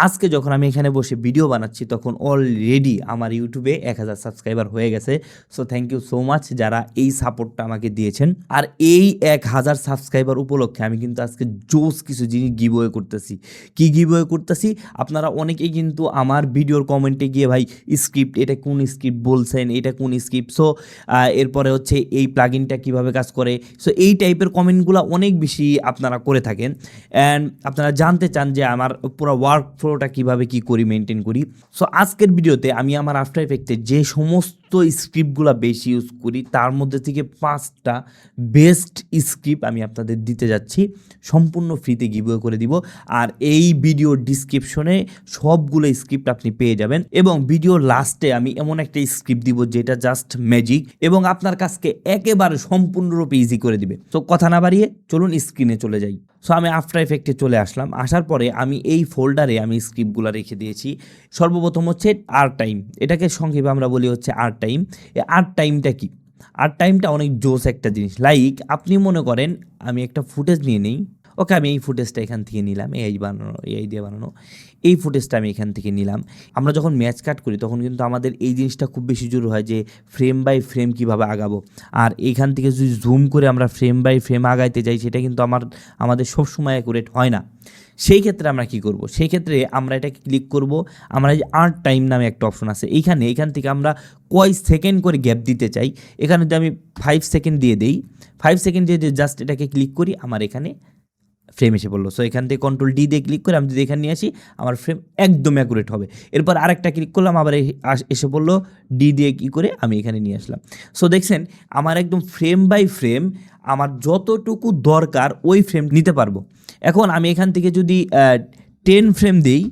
আজকে যখন আমি এখানে বসে ভিডিও বানাচ্ছি তখন অলরেডি আমার ইউটিউবে 1000 সাবস্ক্রাইবার হয়ে গেছে। So thank you so much যারা এই সাপোর্টটা আমাকে দিয়েছেন। আর এই 1000 সাবস্ক্রাইবার উপলক্ষে আমি কিন্তু আজকে জোস কিছু জিনিস গিভওয়ে করতেছি। কি গিভওয়ে করতেছি? আপনারা অনেকেই কিন্তু আমার ভিডিওর কমেন্টে গিয়ে ভাই স্ক্রিপ্ট, এটা কোন স্ক্রিপ্ট বলছেন, এটা কোন স্ক্রিপ্ট, সো এরপরে হচ্ছে এই প্লাগইনটা কীভাবে কাজ করে, সো এই টাইপের কমেন্টগুলো অনেক বেশি আপনারা করে থাকেন। অ্যান্ড আপনারা জানতে চান যে আমার পুরো ওয়ার্ক ফ্লোটা কীভাবে কী করি, মেনটেন করি। সো আজকের ভিডিওতে আমি আমার আফটার এফেক্টে যে সমস্ত স্ক্রিপ্টগুলো বেশি ইউজ করি তার মধ্যে থেকে 5টা বেস্ট স্ক্রিপ্ট আমি আপনাদের দিতে যাচ্ছি, সম্পূর্ণ ফ্রিতে গিভওয়ে করে দিব। আর এই ভিডিওর ডিসক্রিপশনে সবগুলো স্ক্রিপ্ট আপনি পেয়ে যাবেন এবং ভিডিওর লাস্টে আমি এমন একটা স্ক্রিপ্ট দিব যেটা জাস্ট ম্যাজিক এবং আপনার কাজকে একেবারে সম্পূর্ণরূপে ইজি করে দিবে। তো কথা না বাড়িয়ে চলুন স্ক্রিনে চলে যাই। সো আমি আফটার এফেক্টে চলে আসলাম। আসার পরে আমি এই ফোল্ডারে আমি স্ক্রিপ্টগুলো রেখে দিয়েছি। সর্বপ্রথম হচ্ছে আর টাইম, এটাকে সংক্ষেপে আমরা বলি হচ্ছে আর টাইম। এই আর টাইমটা কি? আর টাইমটা অনেক জোস একটা জিনিস। লাইক আপনি মনে করেন আমি একটা ফুটেজ নিয়ে নিই, ওকে আমি এই ফুটেজটা এখান থেকে নিলাম, এআই দিয়ে বানানো এই ফুটেজটা আমি এখান থেকে নিলাম। আমরা যখন ম্যাচ কাট করি তখন কিন্তু আমাদের এই জিনিসটা খুব বেশি জরুরি হয় যে ফ্রেম বাই ফ্রেম কীভাবে আগাবো। আর এইখান থেকে যদি জুম করে আমরা ফ্রেম বাই ফ্রেম আগাইতে যাই সেটা কিন্তু আমাদের সবসময় অ্যাকুরেট হয় না। সেই ক্ষেত্রে আমরা কি করব? সেই ক্ষেত্রে আমরা এটাকে ক্লিক করব। আমরা যে আর্ট টাইম নামে একটা অপশন আছে এইখান থেকে আমরা কয় সেকেন্ড করে গ্যাপ দিতে চাই, এখানে যদি আমি 5 সেকেন্ড দিয়ে দিই, 5 সেকেন্ড দিয়ে জাস্ট এটাকে ক্লিক করি, আমার এখানে ফ্রেম এসে পড়লো। সো এখান থেকে কন্ট্রোল ডি দিয়ে ক্লিক করে আমি যদি এখানে নিয়ে আসি আমার ফ্রেম একদম অ্যাকুরেট হবে। এরপর আরেকটা ক্লিক করলাম, আবার এসে পড়লো, ডি দিয়ে কী করে আমি এখানে নিয়ে আসলাম। সো দেখছেন আমার একদম ফ্রেম বাই ফ্রেম আমার যতটুকু দরকার ওই ফ্রেম নিতে পারবো। এখন আমি এখান থেকে যদি 10 ফ্রেম দিই,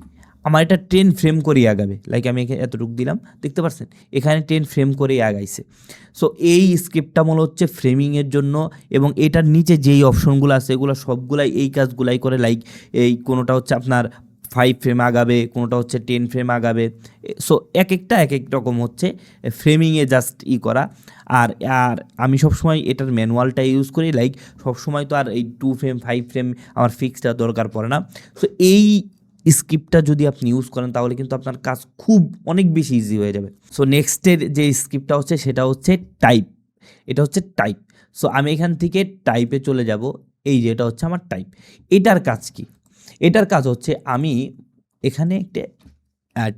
আমার এটা 10 ফ্রেম করেই আগাবে। লাইক আমি এখানে এতটুকু দিলাম, দেখতে পাচ্ছেন এখানে 10 ফ্রেম করেই আগাইছে। সো এই স্ক্রিপ্টটা মূল হচ্ছে ফ্রেমিংয়ের জন্য এবং এটার নিচে যেই অপশনগুলো আছে এগুলো সবগুলাই এই কাজগুলাই করে। লাইক এই কোনোটা হচ্ছে আপনার 5 ফ্রেম আগাবে, কোনোটা হচ্ছে 10 ফ্রেম আগাবে। সো এক এক রকম হচ্ছে ফ্রেমিংয়ে জাস্ট করা। আর আর আমি সবসময় এটার ম্যানুয়ালটা ইউজ করি। লাইক সবসময় তো আর এই 2 ফ্রেম 5 ফ্রেম আমার ফিক্সটা দরকার পড়ে না। সো এই স্ক্রিপ্টটা যদি আপনি ইউজ করেন তাহলে কিন্তু আপনার কাজ অনেক বেশি ইজি হয়ে যাবে। সো নেক্সটের যে স্ক্রিপ্টটা হচ্ছে সেটা হচ্ছে টাইপ। এটা হচ্ছে টাইপ। সো আমি এখান থেকে টাইপে চলে যাব। এই যে এটা হচ্ছে আমার টাইপ। এটার কাজ কি? এটার কাজ হচ্ছে আমি এখানে একটা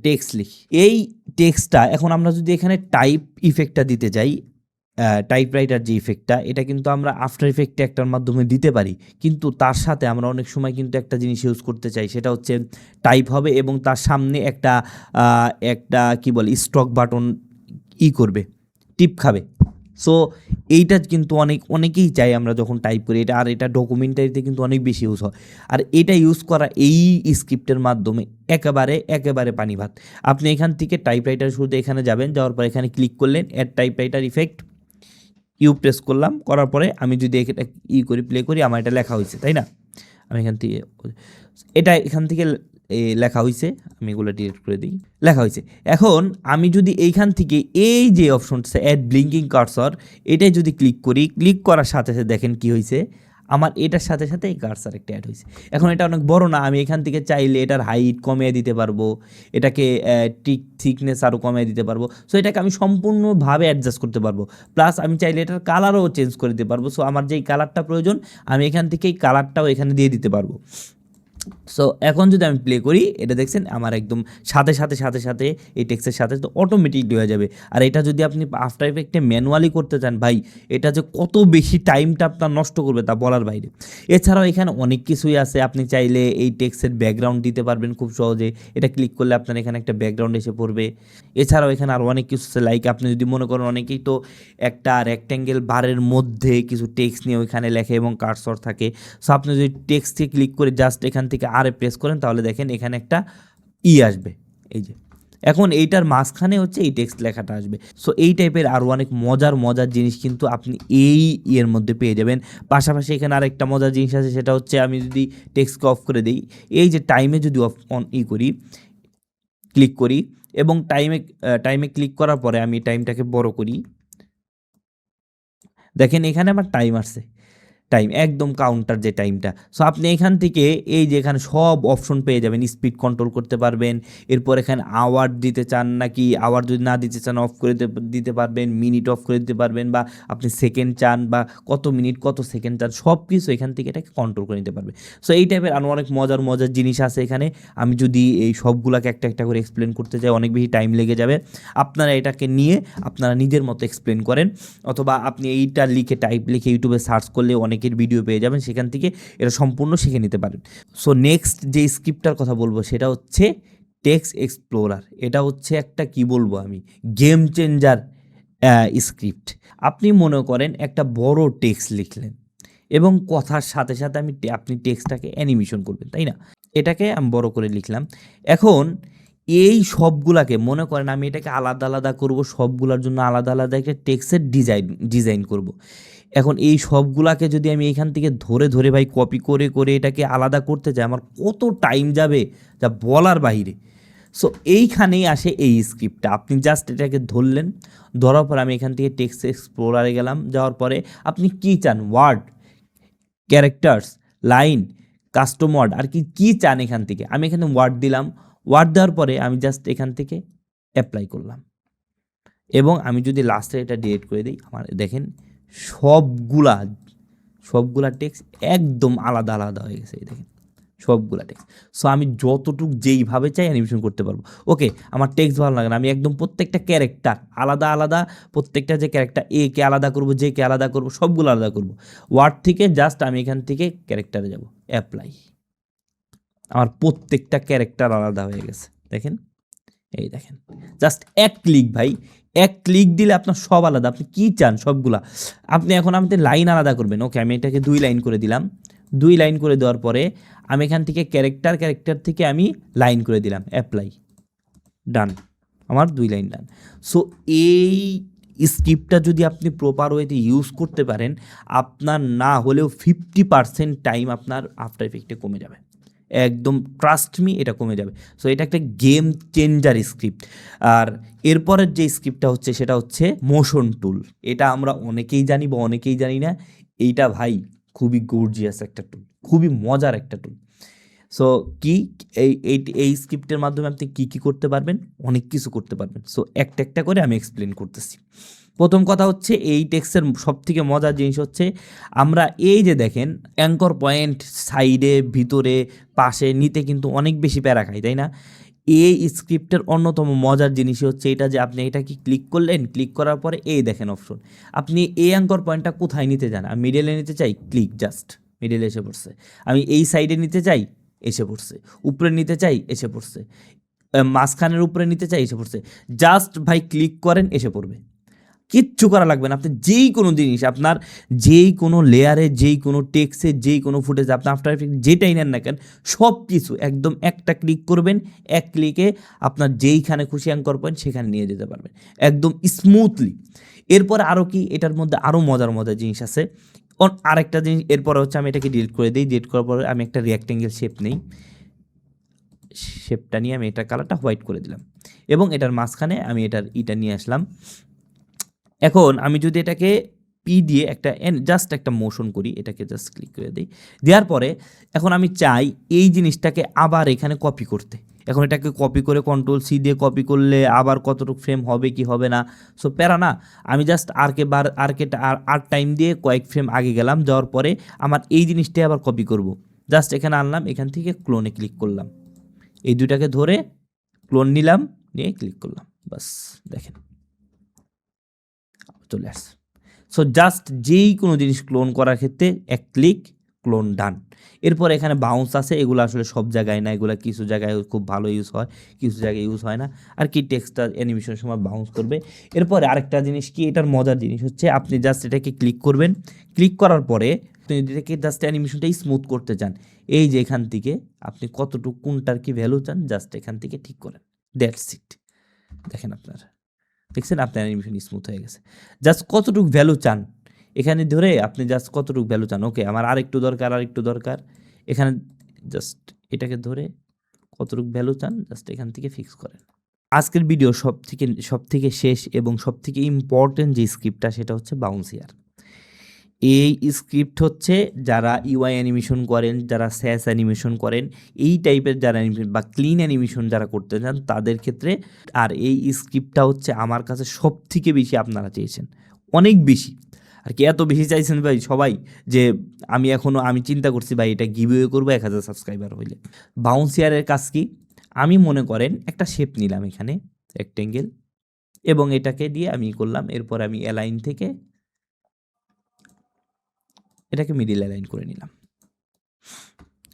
টেক্সট লিখি। এই টেক্সটটা এখন আমরা যদি এখানে টাইপ ইফেক্টটা দিতে যাই, টাইপরাইটার যে ইফেক্টটা, এটা কিন্তু আমরা আফটার ইফেক্টে একটার মাধ্যমে দিতে পারি। কিন্তু তার সাথে আমরা অনেক সময় কিন্তু একটা জিনিস ইউজ করতে চাই, সেটা হচ্ছে টাইপ হবে এবং তার সামনে একটা কি বলে স্টক বাটন করবে, টিপ খাবে। সো এইটা কিন্তু অনেকেই চাই আমরা যখন টাইপ করি এটা। আর এটা ডকুমেন্টারিতে কিন্তু অনেক বেশি ইউজ হয়। আর এটা ইউজ করা এই স্ক্রিপ্টের মাধ্যমে একেবারে পানি ভাত। আপনি এখান থেকে টাইপরাইটার শুরুতে এখানে যাবেন, যাওয়ার পর এখানে ক্লিক করলেন, অ্যাড টাইপরাইটার ইফেক্ট, প্রেস করলাম, করার পরে আমি যদি এটা করি, প্লে করি, আমার এটা লেখা হয়েছে, তাই না? আমি এখান থেকে লেখা হয়েছে, আমি এগুলো ডিলিট করে দিই, লেখা হয়েছে। এখন আমি যদি এইখান থেকে এই যে অপশনটা অ্যাড ব্লিঙ্কিং কার্সর, এটাই যদি ক্লিক করি, ক্লিক করার সাথে সাথে দেখেন কি হয়েছে, আমার এটার সাথে সাথে এই কার্সার একটা অ্যাড হয়েছে। এখন এটা অনেক বড় না, আমি এখান থেকে চাইলে এটার হাইট কমিয়ে দিতে পারবো, এটাকে থিকনেস আরও কমিয়ে দিতে পারবো। সো এটাকে আমি সম্পূর্ণভাবে অ্যাডজাস্ট করতে পারবো। প্লাস আমি চাইলে এটার কালারও চেঞ্জ করে দিতে পারবো। সো আমার যেই কালারটা প্রয়োজন আমি এখান থেকে এই কালারটাও এখানে দিয়ে দিতে পারবো। সো এখন যদি আমি প্লে করি, এটা দেখছেন আমার একদম সাথে সাথে এই টেক্সটের সাথে তো অটোমেটিকলি হয়ে যাবে। আর এটা যদি আপনি আফটার এফেক্টে ম্যানুয়ালি করতে চান, ভাই এটা যে কত বেশি টাইমটা আপনার নষ্ট করবে তা বলার বাইরে। এছাড়াও এখানে অনেক কিছুই আছে, আপনি চাইলে এই টেক্সটের ব্যাকগ্রাউন্ড দিতে পারবেন খুব সহজে। এটা ক্লিক করলে আপনার এখানে একটা ব্যাকগ্রাউন্ড এসে পড়বে। এছাড়াও এখানে আরও অনেক কিছু আছে, লাইক আপনি যদি মনে করেন অনেকেই তো একটা রেক্ট্যাঙ্গেল বারের মধ্যে কিছু টেক্সট নিয়ে ওইখানে লেখে এবং কার্সর থাকে। সো আপনি যদি টেক্সটে ক্লিক করে জাস্ট এখান থেকে প্রেস করেন তাহলে দেখেন এখানে একটা আসবে, এই যে এখন এইটার মাঝখানে হচ্ছে এই টেক্সট লেখাটা আসবে। সো এই টাইপের আরও অনেক মজার জিনিস কিন্তু আপনি এই এর মধ্যে পেয়ে যাবেন। পাশাপাশি এখানে আরেকটা মজার জিনিস আছে, সেটা হচ্ছে আমি যদি টেক্সটকে অফ করে দিই, এই যে টাইমে যদি করি, ক্লিক করি এবং টাইমে ক্লিক করার পরে আমি টাইমটাকে বড় করি, দেখেন এখানে আমার টাইম আসছে। টাইম, একদম কাউন্টার যে টাইমটা। সো আপনি এখান থেকে এই যে এখানে সব অপশন পেয়ে যাবেন, স্পিড কন্ট্রোল করতে পারবেন। এরপর এখানে আওয়ার দিতে চান নাকি আওয়ার যদি না দিতে চান অফ করে দিতে পারবেন, মিনিট অফ করে দিতে পারবেন, বা আপনি সেকেন্ড চান বা কত মিনিট কত সেকেন্ড চান সব কিছু এখান থেকে এটাকে কন্ট্রোল করে নিতে পারবে। সো এই টাইপের আরও অনেক মজার মজার জিনিস আছে এখানে। আমি যদি এই সবগুলাকে একটা একটা করে এক্সপ্লেন করতে যাই অনেক বেশি টাইম লেগে যাবে। আপনারা এটাকে নিয়ে আপনারা নিজের মতো এক্সপ্লেন করেন, অথবা আপনি এইটা লিখে লিখে ইউটিউবে সার্চ করলে অনেকের ভিডিও পেয়ে যাবেন, সেখান থেকে এটা সম্পূর্ণ শিখে নিতে পারেন। সো নেক্সট যে স্ক্রিপ্টটার কথা বলবো সেটা হচ্ছে টেক্সট এক্সপ্লোরার। এটা হচ্ছে একটা কি বলবো আমি গেম চেঞ্জার স্ক্রিপ্ট। আপনি মনে করেন একটা বড় টেক্সট লিখলেন এবং কথার সাথে সাথে আপনি টেক্সটটাকে অ্যানিমেশন করবেন, তাই না? এটাকে আমি বড় করে লিখলাম। এখন এই সবগুলাকে মনে করেন আমি এটাকে আলাদা আলাদা করব, সবগুলোর জন্য আলাদা আলাদা একটা টেক্সটের ডিজাইন করব। এখন এই সবগুলাকে যদি আমি এখান থেকে ধরে ধরে ভাই কপি করে করে এটাকে আলাদা করতে চাই, আমার কত টাইম যাবে যা বলার বাইরে। সো এইখানেই আসে এই স্ক্রিপ্টটা। আপনি জাস্ট এটাকে ধরলেন, ধরার পর আমি এখান থেকে টেক্সট এক্সপ্লোরারে গেলাম, যাওয়ার পরে আপনি কী চান, word, characters, line, custom word, আর কি চান এখান থেকে। আমি এখানে ওয়ার্ড দিলাম, ওয়ার্ড দেওয়ার পরে আমি জাস্ট এখান থেকে অ্যাপ্লাই করলাম, এবং আমি যদি লাস্টে এটা ডিলিট করে দিই, আমার দেখেন সবগুলা টেক্সট একদম আলাদা আলাদা হয়ে গেছে, এই দেখেন সবগুলা টেক্সট। সো আমি যতটুকু যেইভাবে চাই অ্যানিমেশন করতে পারবো। ওকে, আমার টেক্সট ভালো লাগে না, আমি একদম প্রত্যেকটা ক্যারেক্টার আলাদা আলাদা, প্রত্যেকটা যে ক্যারেক্টার এ কে আলাদা করবো, যে কে আলাদা করবো, সবগুলো আলাদা করবো। ওয়ার্ড থেকে জাস্ট আমি এখান থেকে ক্যারেক্টারে যাব, অ্যাপ্লাই, আমার প্রত্যেকটা ক্যারেক্টার আলাদা হয়ে গেছে। দেখেন, এই দেখেন, জাস্ট এক ক্লিক ভাই, এক ক্লিক দিলে আপনার সব আলাদা। আপনি কি চান সবগুলা আপনি এখন আমাদের লাইন আলাদা করবেন। ওকে, আমি এটাকে 2 লাইন করে দিলাম। 2 লাইন করে দেওয়ার পরে আমি এখান থেকে ক্যারেক্টার থেকে আমি লাইন করে দিলাম, অ্যাপ্লাই, ডান, আমার 2 লাইন ডান। সো এই স্ক্রিপ্টটা যদি আপনি প্রপার ওয়েতে ইউজ করতে পারেন, আপনার না হলেও 50% টাইম আপনার আফটার ইফেক্টে কমে যাবে, একদম ট্রাস্ট মি, এটা কমে যাবে। সো এটা একটা গেম চেঞ্জার স্ক্রিপ্ট। আর এরপরের যে স্ক্রিপ্টটা হচ্ছে সেটা হচ্ছে মোশন টুল। এটা আমরা অনেকেই জানি বা অনেকেই জানি না। এইটা ভাই খুবই গর্জিয়াস একটা টুল, খুবই মজার একটা টুল। সো কি এই স্ক্রিপ্টের মাধ্যমে আপনি কী করতে পারবেন, অনেক কিছু করতে পারবেন। সো একটা একটা করে আমি এক্সপ্লেন করতেছি। প্রথম কথা হচ্ছে এই টেক্সটের সবথেকে মজার জিনিস হচ্ছে আমরা এই যে দেখেন অ্যাঙ্কর পয়েন্ট সাইডে, ভিতরে, পাশে নিতে কিন্তু অনেক বেশি প্যারা খাই, তাই না? এই স্ক্রিপ্টের অন্যতম মজার জিনিসই হচ্ছে এটা যে আপনি এটাকে ক্লিক করলেন, ক্লিক করার পরে এই দেখেন অপশন, আপনি এই অ্যাঙ্কর পয়েন্টটা কোথায় নিতে চান। আমি মিডলে নিতে চাই, ক্লিক, জাস্ট মিডলে এসে পড়ছে। আমি এই সাইডে নিতে চাই, এসে পড়ছে। উপরে নিতে চাই, এসে পড়ছে। মাঝখানের উপরে নিতে চাই, এসে পড়ছে। জাস্ট ভাই ক্লিক করেন, এসে পড়বে, কিচ্ছু করা লাগবে না। আপনি যেই কোনো জিনিস, আপনার যেই কোনো লেয়ারে, যেই কোনো টেক্সে, যেই কোনো ফুটেজে, আপনি আফটার এফেক্ট যেটাই নেন না কেন, সব কিছু একদম একটা ক্লিক করবেন, এক ক্লিকে আপনার যেইখানে খুশি অ্যাঙ্কর পয়েন্ট সেখানে নিয়ে যেতে পারবেন একদম স্মুথলি। এরপর আরও কি, এটার মধ্যে আরও মজার মজার জিনিস আছে। আরেকটা জিনিস এরপরে হচ্ছে আমি এটাকে ডিলিট করে দিই। ডিলিট করার পরে আমি একটা রেক্ট্যাঙ্গেল শেপ নেই, শেপটা নিয়ে আমি এটার কালারটা হোয়াইট করে দিলাম, এবং এটার মাঝখানে আমি এটা নিয়ে আসলাম। এখন আমি যদি এটাকে পি দিয়ে জাস্ট একটা মোশন করি, এটাকে জাস্ট ক্লিক করে দিই, দেওয়ার পরে এখন আমি চাই এই জিনিসটাকে আবার এখানে কপি করতে। এখন এটাকে কপি করে Ctrl+C দিয়ে কপি করলে আবার কতটুকু ফ্রেম হবে কি হবে না, সো প্যারা না। আমি জাস্ট আর টাইম দিয়ে কয়েক ফ্রেম আগে গেলাম, যাওয়ার পরে আমার এই জিনিসটাই আবার কপি করব। জাস্ট এখানে আনলাম, এখান থেকে ক্লোনে ক্লিক করলাম, এই দুইটাকে ধরে ক্লোন নিলাম, নিয়ে ক্লিক করলাম, বাস দেখেন চলে আসছে। সো জাস্ট যেই কোনো জিনিস ক্লোন করার ক্ষেত্রে এক ক্লিক, ক্লোন ডান। এরপর এখানে বাউন্স আছে, এগুলো আসলে সব জায়গায় না, এগুলো কিছু জায়গায় খুব ভালো ইউজ হয়, কিছু জায়গায় ইউজ হয় না। আর কি টেক্সটটা অ্যানিমেশনের সময় বাউন্স করবে। এরপরে আরেকটা জিনিস কি, এটার মজার জিনিস হচ্ছে আপনি জাস্ট এটাকে ক্লিক করবেন, ক্লিক করার পরে আপনি যদি এটাকে জাস্ট অ্যানিমেশনটাই স্মুথ করতে চান, এই যে এখান থেকে আপনি কতটুকু কোনটার কি ভ্যালু চান, জাস্ট এখান থেকে ঠিক করেন, দ্যাটস ইট। দেখেন আপনারা দেখছেন আপনার অ্যানিমেশন স্মুথ হয়ে গেছে। জাস্ট কতটুকু ভ্যালু চান এখানে ধরে আপনি জাস্ট কতটুকু ভ্যালু চান। ওকে, আমার আরেকটু দরকার, এখানে জাস্ট এটাকে ধরে কতটুকু ভ্যালু চান জাস্ট এখান থেকে ফিক্স করেন। আজকের ভিডিও সব থেকে শেষ এবং সব থেকে ইম্পর্টেন্ট যে স্ক্রিপ্টটা সেটা হচ্ছে বাউন্সিয়ার। এই স্ক্রিপ্ট হচ্ছে যারা ইউআই অ্যানিমেশন করেন, যারা স্যাস অ্যানিমেশন করেন, এই টাইপের যারা অ্যানিমেশন বা ক্লিন অ্যানিমেশন যারা করতে চান তাদের ক্ষেত্রে। আর এই স্ক্রিপ্টটা হচ্ছে আমার কাছে সবথেকে বেশি আপনারা চেয়েছেন, অনেক বেশি। আর কি এত বেশি চাইছেন ভাই সবাই, যে আমি চিন্তা করছি ভাই এটা গিভওয়ে করবো 1000 সাবস্ক্রাইবার হইলে। বাউন্সিয়ারের কাজ কি, আমি মনে করেন একটা শেপ নিলাম এখানে রেক্টেঙ্গেল, এবং এটাকে দিয়ে আমি করলাম, এরপর আমি অ্যালাইন থেকে এটাকে মিডিল অ্যালাইন করে নিলাম।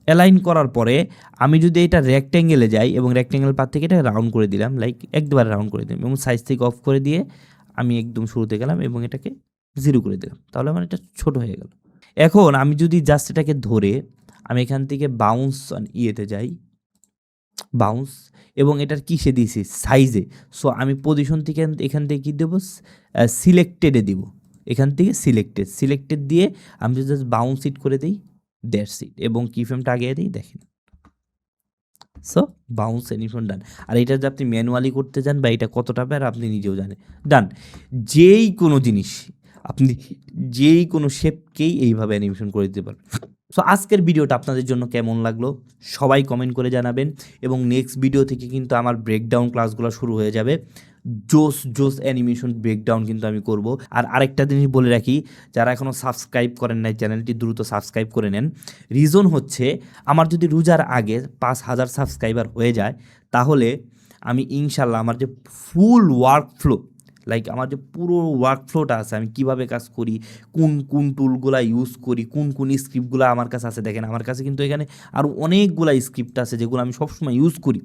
অ্যালাইন করার পরে আমি যদি এটা রেক্ট্যাঙ্গেলে যাই এবং রেক্ট্যাঙ্গেল পার থেকে এটা রাউন্ড করে দিলাম, লাইক একবার রাউন্ড করে দিলাম এবং সাইজ থেকে অফ করে দিয়ে আমি একদম শুরুতে গেলাম এবং এটাকে 0 করে দিলাম, তাহলে আমার এটা ছোট হয়ে গেল। এখন আমি যদি জাস্ট এটাকে ধরে আমি এখান থেকে বাউন্স ইয়েতে যাই, বাউন্স, এবং এটার কিসে দিয়েছি সাইজে। সো আমি পজিশন থেকে এখান থেকে কী দেবো, সিলেক্টেডে দিব, এখান থেকে সিলেক্টেড দিয়ে আমি যদি জাস্ট বাউন্স ইট করে দিই, দ্যাটস ইট, এবং কি ফ্রেমটা আগে দিই দেখেন। সো বাউন্স অ্যানিমেশন ডান। আর এটা যদি আপনি ম্যানুয়ালি করতে চান বা এটা কতটা প্যার আপনি নিজেও জানেন, ডান। যেই কোনো জিনিস আপনি যেই কোনো শেপকেই এইভাবে অ্যানিমেশন করে দিতে পারবেন। সো আজকের ভিডিওটা আপনাদের জন্য কেমন লাগলো সবাই কমেন্ট করে জানাবেন, এবং নেক্সট ভিডিও থেকে কিন্তু আমার ব্রেকডাউন ক্লাসগুলো শুরু হয়ে যাবে। জোস অ্যানিমেশন ব্রেকডাউন কিন্তু আমি করব। আর আরেকটা জিনিস বলে রাখি, যারা এখনও সাবস্ক্রাইব করেন নাই চ্যানেলটি দ্রুত সাবস্ক্রাইব করে নেন। রিজন হচ্ছে আমার যদি রোজার আগে 5000 সাবস্ক্রাইবার হয়ে যায়, তাহলে আমি ইনশাল্লাহ আমার যে ফুল ওয়ার্কফ্লো, লাইক আমার যে পুরো ওয়ার্কফ্লোটা আছে, আমি কিভাবে কাজ করি, কোন কোন টুলগুলা ইউজ করি, কোন কোন স্ক্রিপ্টগুলো আমার কাছে আছে, দেখেন আমার কাছে কিন্তু এখানে আরও অনেকগুলা স্ক্রিপ্ট আছে যেগুলো আমি সবসময় ইউজ করি।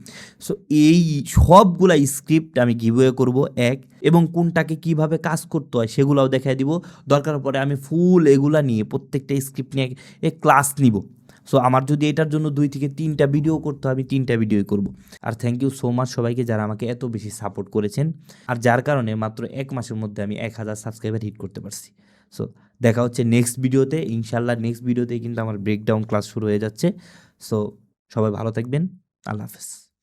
সো এই সবগুলা স্ক্রিপ্ট আমি গিভওয়ে করব এবং কোনটাকে কিভাবে কাজ করতে হয় সেগুলোও দেখাই দিব। দরকার পড়ে আমি ফুল এগুলা নিয়ে প্রত্যেকটা স্ক্রিপ্ট নিয়ে ক্লাস নিব। সো আমার যদি এটার জন্য 2 থেকে 3টা ভিডিও করতে হয়, আমি 3টা ভিডিওই করব। আর থ্যাংক ইউ সো মাচ সবাইকে যারা আমাকে এত বেশি সাপোর্ট করেছেন, আর যার কারণে মাত্র 1 মাসের মধ্যে আমি 1000 সাবস্ক্রাইবার হিট করতে পারছি। সো দেখা হচ্ছে নেক্সট ভিডিওতে, ইনশাল্লাহ নেক্সট ভিডিওতেই কিন্তু আমার ব্রেকডাউন ক্লাস শুরু হয়ে যাচ্ছে। সো সবাই ভালো থাকবেন, আল্লাহ হাফেজ।